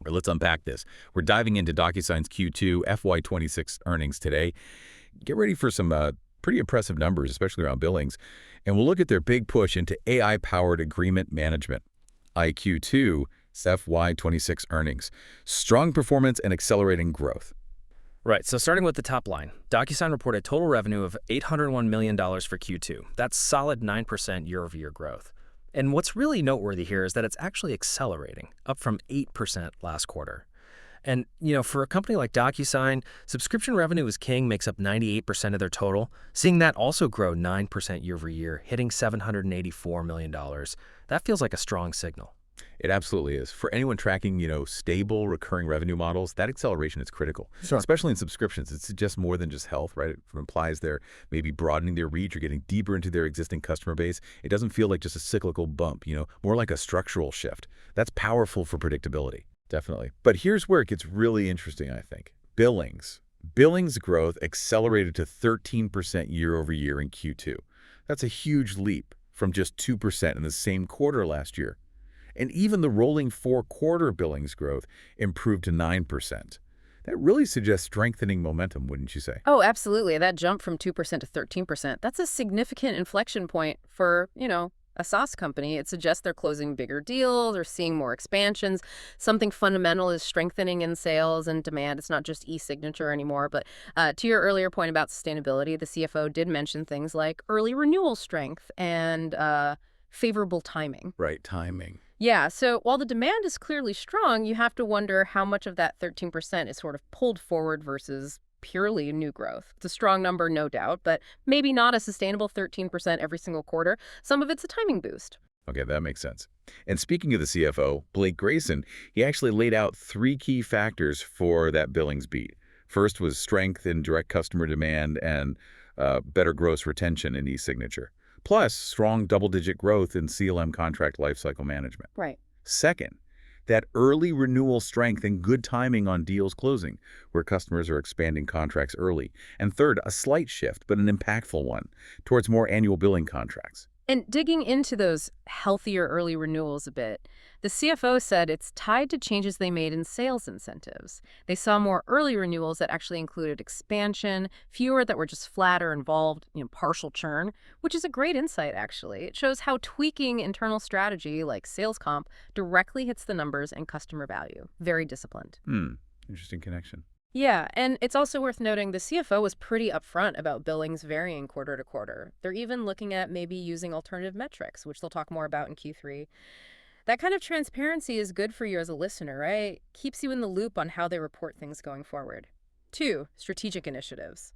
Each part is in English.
Well, let's unpack this. We're diving into DocuSign's Q2 FY26 earnings today. Get ready for some pretty impressive numbers, especially around billings. And we'll look at their big push into AI-powered agreement management. IQ2 FY26 earnings. Strong performance and accelerating growth. Right, so starting with the top line, DocuSign reported total revenue of $801 million for Q2. That's solid 9% year-over-year growth. And what's really noteworthy here is that it's actually accelerating, up from 8% last quarter. And, for a company like DocuSign, subscription revenue is king, makes up 98% of their total. Seeing that also grow 9% year-over-year, hitting $784 million, that feels like a strong signal. It absolutely is. For anyone tracking, stable recurring revenue models, that acceleration is critical, Sure. especially in subscriptions. It suggests more than just health, right? It implies they're maybe broadening their reach or getting deeper into their existing customer base. It doesn't feel like just a cyclical bump, more like a structural shift. That's powerful for predictability, definitely. But here's where it gets really interesting, I think. Billings. Billings growth accelerated to 13% year over year in Q2. That's a huge leap from just 2% in the same quarter last year. And even the rolling four-quarter billings growth improved to 9%. That really suggests strengthening momentum, wouldn't you say? Oh, absolutely. That jump from 2% to 13%, that's a significant inflection point for, a SaaS company. It suggests they're closing bigger deals or seeing more expansions. Something fundamental is strengthening in sales and demand. It's not just e-signature anymore. But to your earlier point about sustainability, the CFO did mention things like early renewal strength and favorable timing. Right, timing. Yeah, so while the demand is clearly strong, you have to wonder how much of that 13% is sort of pulled forward versus purely new growth. It's a strong number, no doubt, but maybe not a sustainable 13% every single quarter. Some of it's a timing boost. Okay, that makes sense. And speaking of the CFO, Blake Grayson, he actually laid out 3 key factors for that billings beat. First was strength in direct customer demand and better gross retention in e-signature. Plus, strong double-digit growth in CLM contract lifecycle management. Right. Second, that early renewal strength and good timing on deals closing, where customers are expanding contracts early. And third, a slight shift, but an impactful one, towards more annual billing contracts. And digging into those healthier early renewals a bit, the CFO said it's tied to changes they made in sales incentives. They saw more early renewals that actually included expansion, fewer that were just flat or involved, partial churn, which is a great insight, actually. It shows how tweaking internal strategy, like sales comp, directly hits the numbers and customer value. Very disciplined. Interesting connection. Yeah, and it's also worth noting the CFO was pretty upfront about billings varying quarter to quarter. They're even looking at maybe using alternative metrics, which they'll talk more about in Q3. That kind of transparency is good for you as a listener, right? Keeps you in the loop on how they report things going forward. 2, strategic initiatives.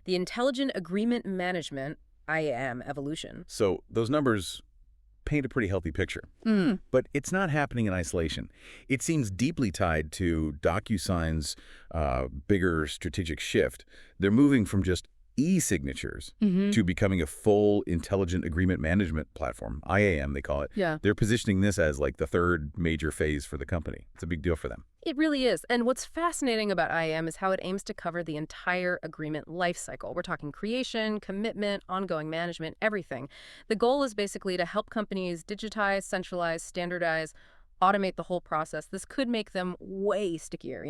The Intelligent Agreement Management, IAM, evolution. So those numbers paint a pretty healthy picture. But it's not happening in isolation. It seems deeply tied to DocuSign's bigger strategic shift. They're moving from just e-signatures to becoming a full intelligent agreement management platform, IAM they call it. Yeah. They're positioning this as like the third major phase for the company. It's a big deal for them. It really is. And what's fascinating about IAM is how it aims to cover the entire agreement lifecycle. We're talking creation, commitment, ongoing management, everything. The goal is basically to help companies digitize, centralize, standardize, automate the whole process. This could make them way stickier,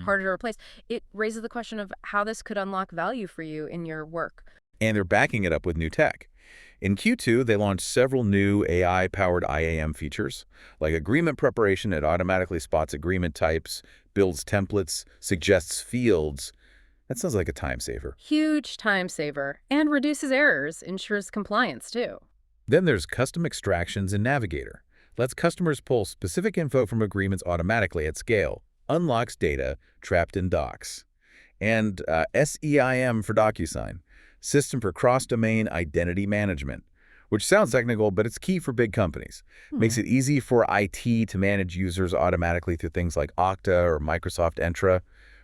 harder to replace. It raises the question of how this could unlock value for you in your work. And they're backing it up with new tech. In Q2, they launched several new AI-powered IAM features, like agreement preparation. It automatically spots agreement types, builds templates, suggests fields. That sounds like a time saver. Huge time saver. And reduces errors, ensures compliance, too. Then there's custom extractions in Navigator. Lets customers pull specific info from agreements automatically at scale. Unlocks data trapped in docs. And SEIM for DocuSign. System for cross-domain identity management, which sounds technical, but it's key for big companies. Makes it easy for IT to manage users automatically through things like Okta or Microsoft Entra.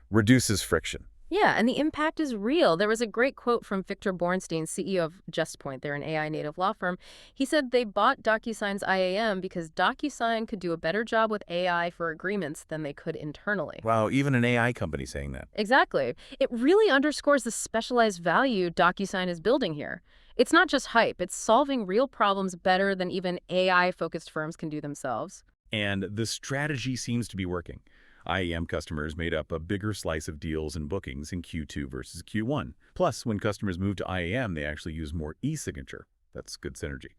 Reduces friction. Yeah, and the impact is real. There was a great quote from Victor Bornstein, CEO of JustPoint. They're an AI-native law firm. He said they bought DocuSign's IAM because DocuSign could do a better job with AI for agreements than they could internally. Wow, even an AI company saying that. Exactly. It really underscores the specialized value DocuSign is building here. It's not just hype. It's solving real problems better than even AI-focused firms can do themselves. And the strategy seems to be working. IAM customers made up a bigger slice of deals and bookings in Q2 versus Q1. Plus, when customers move to IAM, they actually use more e-signature. That's good synergy.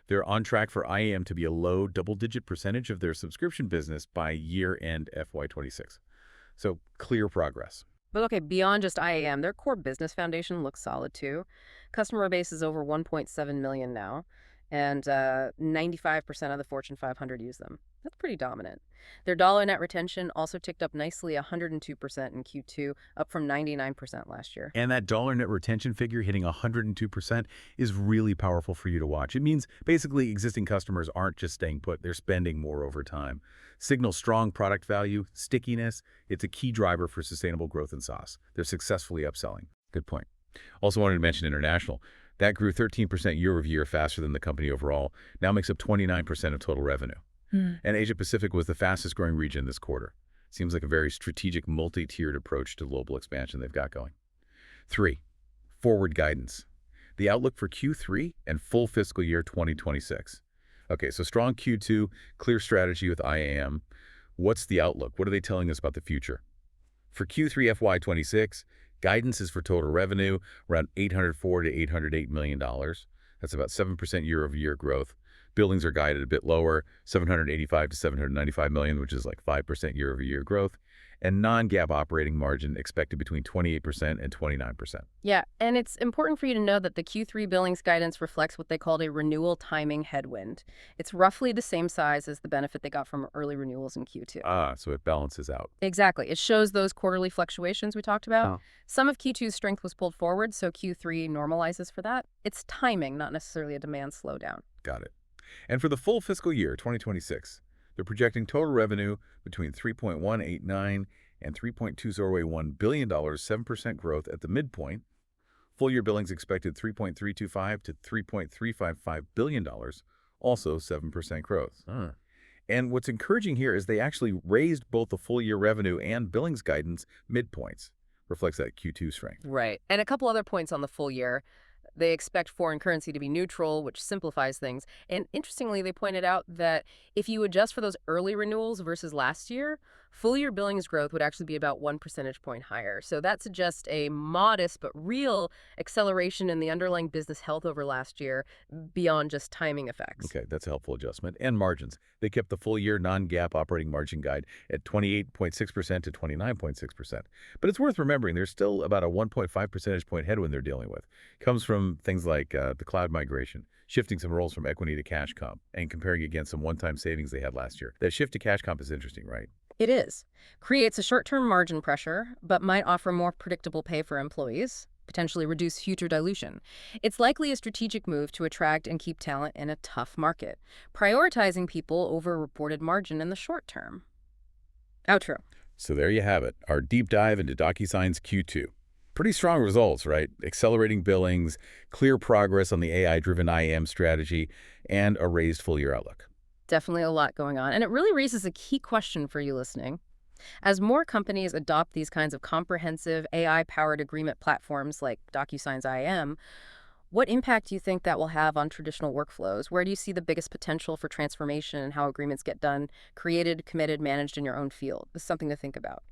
They're on track for IAM to be a low double-digit percentage of their subscription business by year-end FY26. So, clear progress. But okay, beyond just IAM, their core business foundation looks solid too. Customer base is over 1.7 million now, and 95% of the Fortune 500 use them. That's pretty dominant. Their dollar net retention also ticked up nicely, 102% in Q2, up from 99% last year. And that dollar net retention figure hitting 102% is really powerful for you to watch. It means basically existing customers aren't just staying put, they're spending more over time. Signals strong product value, stickiness. It's a key driver for sustainable growth in SaaS. They're successfully upselling. Good point. Also wanted to mention international. That grew 13% year over year, faster than the company overall. Now makes up 29% of total revenue. And Asia Pacific was the fastest growing region this quarter. Seems like a very strategic, multi-tiered approach to global expansion they've got going. 3. Forward guidance. The outlook for Q3 and full fiscal year 2026. Okay, so strong Q2, clear strategy with IAM. What's the outlook? What are they telling us about the future? For Q3 FY26, guidance is for total revenue around $804 to $808 million. That's about 7% year-over-year growth. Billings are guided a bit lower, $785 to $795 million, which is like 5% year-over-year growth. And non-GAAP operating margin expected between 28% and 29%. Yeah, and it's important for you to know that the Q3 billings guidance reflects what they called a renewal timing headwind. It's roughly the same size as the benefit they got from early renewals in Q2. So it balances out. Exactly. It shows those quarterly fluctuations we talked about. Oh. Some of Q2's strength was pulled forward, so Q3 normalizes for that. It's timing, not necessarily a demand slowdown. Got it. And for the full fiscal year 2026, they're projecting total revenue between $3.189 and $3.2081 billion, 7% growth at the midpoint. Full-year billings expected $3.325 to $3.355 billion, also 7% growth. And what's encouraging here is they actually raised both the full-year revenue and billings guidance midpoints. Reflects that Q2 strength. Right. And a couple other points on the full year. They expect foreign currency to be neutral, which simplifies things. And interestingly, they pointed out that if you adjust for those early renewals versus last year, full-year billings growth would actually be about 1 percentage point higher. So that suggests a modest but real acceleration in the underlying business health over last year beyond just timing effects. Okay, that's a helpful adjustment. And margins. They kept the full-year non-GAAP operating margin guide at 28.6% to 29.6%. But it's worth remembering there's still about a 1.5 percentage point headwind they're dealing with. It comes from things like the cloud migration, shifting some roles from equity to cash comp, and comparing against some one-time savings they had last year. That shift to cash comp is interesting, right? It is. Creates a short-term margin pressure, but might offer more predictable pay for employees, potentially reduce future dilution. It's likely a strategic move to attract and keep talent in a tough market, prioritizing people over reported margin in the short term. Outro. So there you have it, our deep dive into DocuSign's Q2. Pretty strong results, right? Accelerating billings, clear progress on the AI-driven IAM strategy, and a raised full-year outlook. Definitely a lot going on. And it really raises a key question for you listening. As more companies adopt these kinds of comprehensive AI-powered agreement platforms like DocuSign's IAM, what impact do you think that will have on traditional workflows? Where do you see the biggest potential for transformation and how agreements get done, created, committed, managed in your own field? This is something to think about.